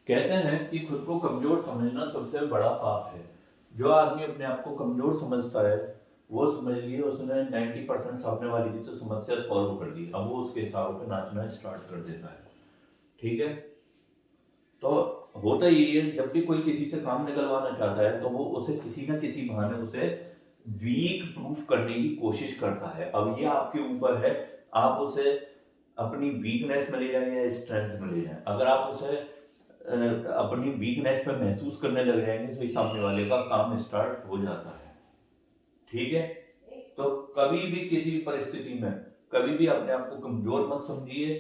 कहते हैं कि खुद को कमजोर समझना सबसे बड़ा पाप है। जो आदमी अपने आप को कमजोर समझता है वो समझ लिए उसने 90% सामने वाले की तो समस्या सॉल्व कर दी। अब वो उसके हिसाब पे नाचना स्टार्ट कर देता है। ठीक है। तो होता ही है, जब भी कोई किसी से काम निकलवाना चाहता है तो वो उसे किसी ना किसी बहाने उसे वीक प्रूफ करने की कोशिश करता है। अब ये आपके ऊपर है, आप उसे अपनी वीकनेस में ले जाएं या स्ट्रेंथ में ले जाएं। अगर आप उसे अपनी वीकनेस पे महसूस करने लग जाएंगे तो सामने वाले का काम स्टार्ट हो जाता है। ठीक है। तो कभी भी किसी भी परिस्थिति में कभी भी अपने आप को कमजोर मत समझिए।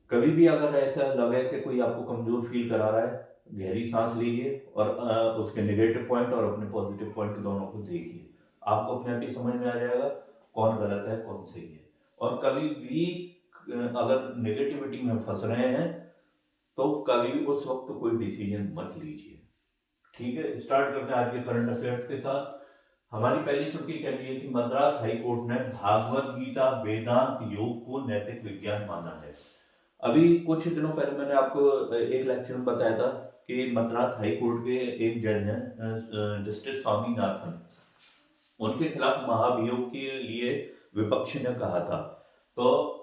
कभी भी अगर ऐसा लगे कि कोई आपको कमजोर फील करा रहा है, गहरी सांस लीजिए और उसके नेगेटिव पॉइंट और अपने पॉजिटिव पॉइंट दोनों को देखिए। आपको अपने आप ही समझ में आ जाएगा कौन गलत है कौन सही है। और कभी भी अगर नेगेटिविटी में फंस रहे हैं तो कभी भी उस वक्त कोई डिसीजन मत लीजिए। ठीक है, स्टार्ट करते हैं आज के करंट अफेयर्स के साथ। हमारी पहली सुर्खी कह रही है कि मद्रास हाई कोर्ट ने भागवत गीता वेदांत योग को नैतिक विज्ञान माना है। अभी कुछ दिनों पहले मैंने आपको एक लेक्चर में बताया था कि मद्रास हाई कोर्ट के एक जज हैं जस्टिस स्वामीनाथन, उनके खिलाफ महाभियोग के लिए विपक्ष ने कहा था। तो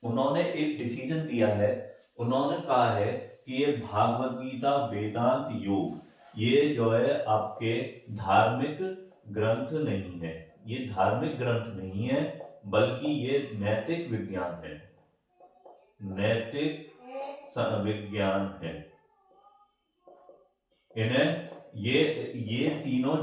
उन्होंने एक डिसीजन दिया है। उन्होंने कहा है कि ये भागवत गीता वेदांत योग ये जो है आपके धार्मिक ग्रंथ नहीं है। ये धार्मिक ग्रंथ नहीं है बल्कि ये नैतिक विज्ञान है। नैतिक विज्ञान है। इन्हें ये तीनों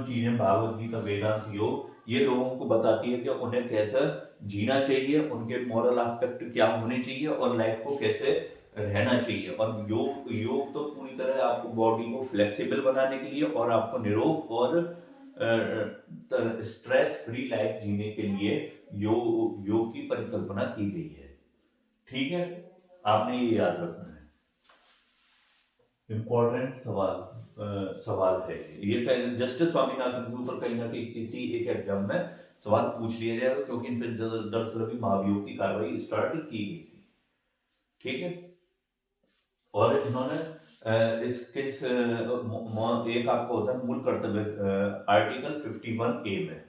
चीजें भागवत गीता वेदांत योग ये लोगों को बताती है कि उन्हें कैसे जीना चाहिए, उनके मॉरल एस्पेक्ट क्या होने चाहिए और लाइफ को कैसे रहना चाहिए। और योग योग तो पूरी तरह आपको बॉडी को फ्लेक्सिबल बनाने के लिए और आपको निरोग और स्ट्रेस फ्री लाइफ जीने के लिए योग की परिकल्पना की गई है। ठीक है, आपने ये याद रखना है। इम्पोर्टेंट सवाल है ये। जस्टिस स्वामीनाथन के ऊपर कहीं ना कहीं किसी एक एग्जाम में सवाल पूछ लिया जाएगा क्योंकि इन पर दरअसल अभी महाभियोग की कार्रवाई स्टार्ट की गई थी। ठीक है। और इन्होंने एक आपको होता है मूल कर्तव्य आर्टिकल 51A में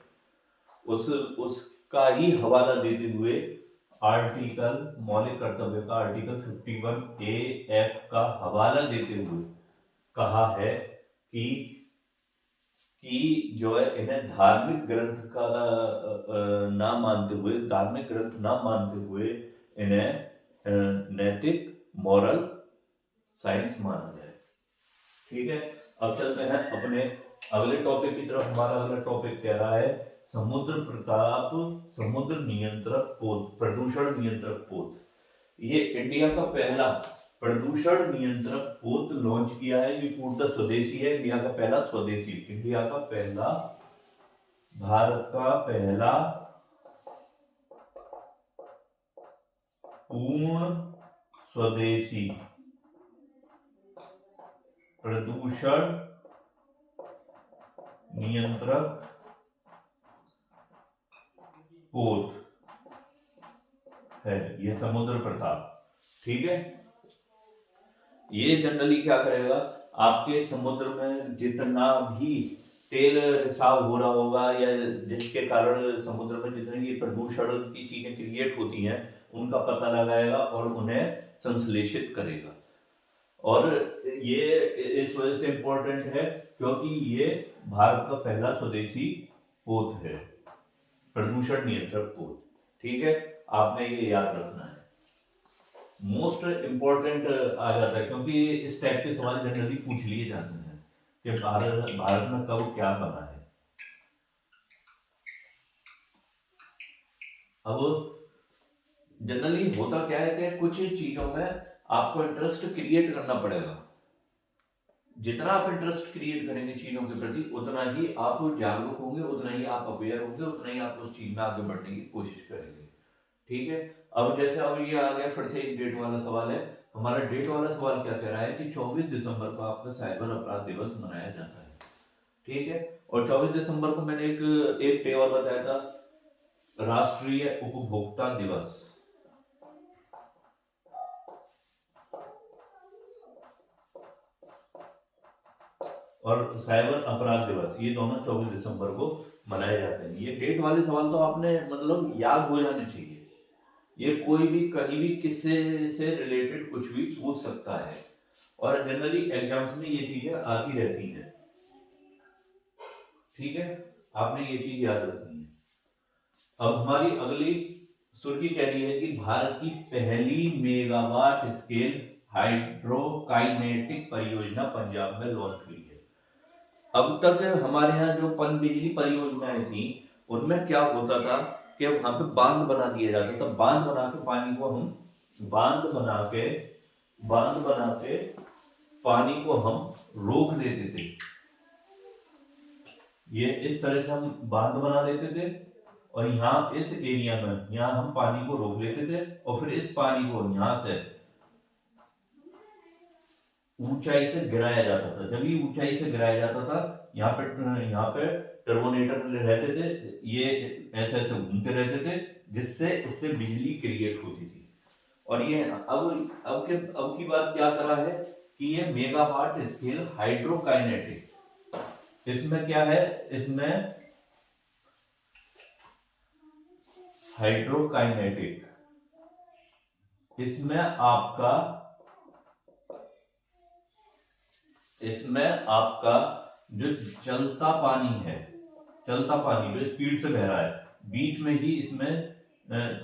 उसका ही हवाला देते हुए आर्टिकल मौलिक कर्तव्य का आर्टिकल 51A(F) का हवाला देते हुए कहा है कि जो है इन्हें धार्मिक ग्रंथ का ना मानते हुए इन्हें नैतिक मॉरल साइंस माना जाए। ठीक है। अब चलते हैं अपने अगले टॉपिक की तरफ। हमारा अगला टॉपिक कह रहा है समुद्र नियंत्रक पोत, प्रदूषण नियंत्रक पोत। ये इंडिया का पहला प्रदूषण नियंत्रक पोत लॉन्च किया है। ये पूर्णतः स्वदेशी है। भारत का पहला पूर्ण स्वदेशी प्रदूषण नियंत्रक पोत है, ये समुद्र प्रताप। ठीक है। ये जनरली क्या करेगा, आपके समुद्र में जितना भी तेल रिसाव हो रहा होगा या जिसके कारण समुद्र में जितनी भी प्रदूषण की चीजें क्रिएट होती हैं उनका पता लगाएगा और उन्हें संश्लेषित करेगा। और ये इस वजह से इंपॉर्टेंट है क्योंकि ये भारत का पहला स्वदेशी पोत है, प्रदूषण नियंत्रक पोत। ठीक है, आपने ये याद रखना है। मोस्ट इंपॉर्टेंट आ जाता है क्योंकि इस टाइप के सवाल जनरली पूछ लिए जाते हैं कि भारत में कब क्या बना है। अब जनरली होता क्या है कि कुछ चीजों में आपको इंटरेस्ट क्रिएट करना पड़ेगा। जितना आप इंटरेस्ट क्रिएट करेंगे चीजों के प्रति उतना ही आप जागरूक होंगे, उतना ही आप अवेयर होंगे, उतना ही आप उस चीज में आगे बढ़ने की कोशिश करेंगे। ठीक है। अब जैसे अब ये आ गया फिर से एक डेट वाला सवाल है। हमारा डेट वाला सवाल क्या कह रहा है कि 24 दिसंबर को आपका साइबर अपराध दिवस मनाया जाता है। ठीक है। और 24 दिसंबर को मैंने एक डे और बताया था, राष्ट्रीय उपभोक्ता दिवस। और साइबर अपराध दिवस, ये दोनों 24 दिसंबर को मनाए जाते हैं। ये डेट वाले सवाल तो आपने मतलब याद हो जाने चाहिए। ये कोई भी कहीं भी किससे से रिलेटेड कुछ भी पूछ सकता है, और जनरली एग्जाम्स में ये चीजें आती रहती हैं। ठीक है, आपने ये चीज याद रखनी है। अब हमारी अगली सुर्खी कह रही है कि भारत की पहली मेगावाट स्केल हाइड्रोकाइनेटिक परियोजना पंजाब में लॉन्च हुई है। अब तक हमारे यहाँ जो पन बिजली परियोजनाएं थी, उनमें क्या होता था कि वहां पे बांध बना दिया जाता था। बांध बना के पानी को हम बांध बना के पानी को हम रोक देते थे। ये इस तरह से हम बांध बना देते थे, और यहाँ इस एरिया में यहाँ हम पानी को रोक लेते थे, और फिर इस पानी को यहाँ से ऊंचाई से गिराया जाता था। जब ये ऊंचाई से गिराया जाता था, यहाँ पे टर्बोनेटर रहते थे, ये ऐसे ऐसे घूमते रहते थे, जिससे इससे बिजली क्रिएट होती थी। और ये अब की बात क्या करा है कि ये मेगावाट स्केल हाइड्रोकाइनेटिक, इसमें क्या है, इसमें हाइड्रोकाइनेटिक, इसमें आपका जो चलता पानी जो स्पीड से बह रहा है, बीच में ही इसमें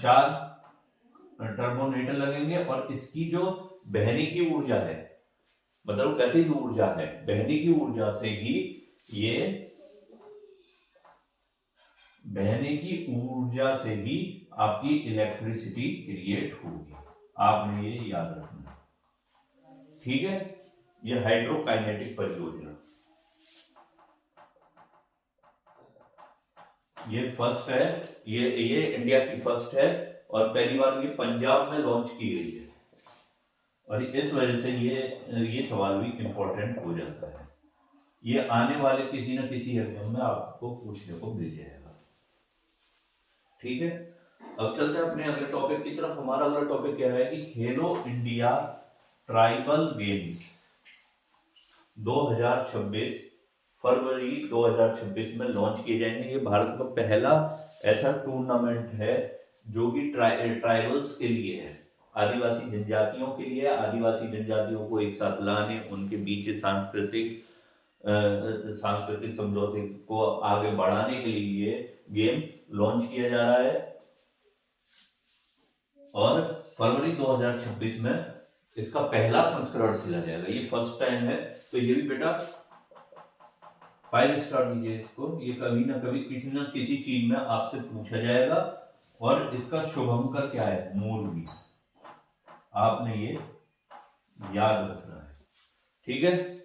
4 टर्बोनेटर लगेंगे, और इसकी जो बहने की ऊर्जा है, मतलब गतिज ऊर्जा है, बहने की ऊर्जा से ही आपकी इलेक्ट्रिसिटी क्रिएट होगी। आपने ये याद रखना, ठीक है। ये हाइड्रोकाइनेटिक परियोजना, ये फर्स्ट है, ये इंडिया की फर्स्ट है, और पहली बार ये पंजाब में लॉन्च की गई है, और इस वजह से ये सवाल भी इंपॉर्टेंट हो जाता है। ये आने वाले किसी न किसी एग्जाम में आपको पूछने को मिल जाएगा। ठीक है, अब चलते हैं अपने अगले टॉपिक की तरफ। हमारा अगला टॉपिक क्या है कि खेलो इंडिया ट्राइबल गेम्स 2026 फरवरी 2026 में लॉन्च किए जाएंगे। ये भारत का पहला ऐसा टूर्नामेंट है जो कि ट्राइबल्स के लिए है, आदिवासी जनजातियों के लिए। आदिवासी जनजातियों को एक साथ लाने, उनके बीच सांस्कृतिक समझौते को आगे बढ़ाने के लिए ये गेम लॉन्च किया जा रहा है, और फरवरी 2026 में इसका पहला संस्करण खेला जाएगा। ये फर्स्ट टाइम है, तो ये भी बेटा 5 स्टार दीजिए इसको। ये कभी ना कभी किसी न किसी चीज में आपसे पूछा जाएगा, और इसका शुभंकर क्या है, मूर्वी। आपने ये याद रखना है, ठीक है।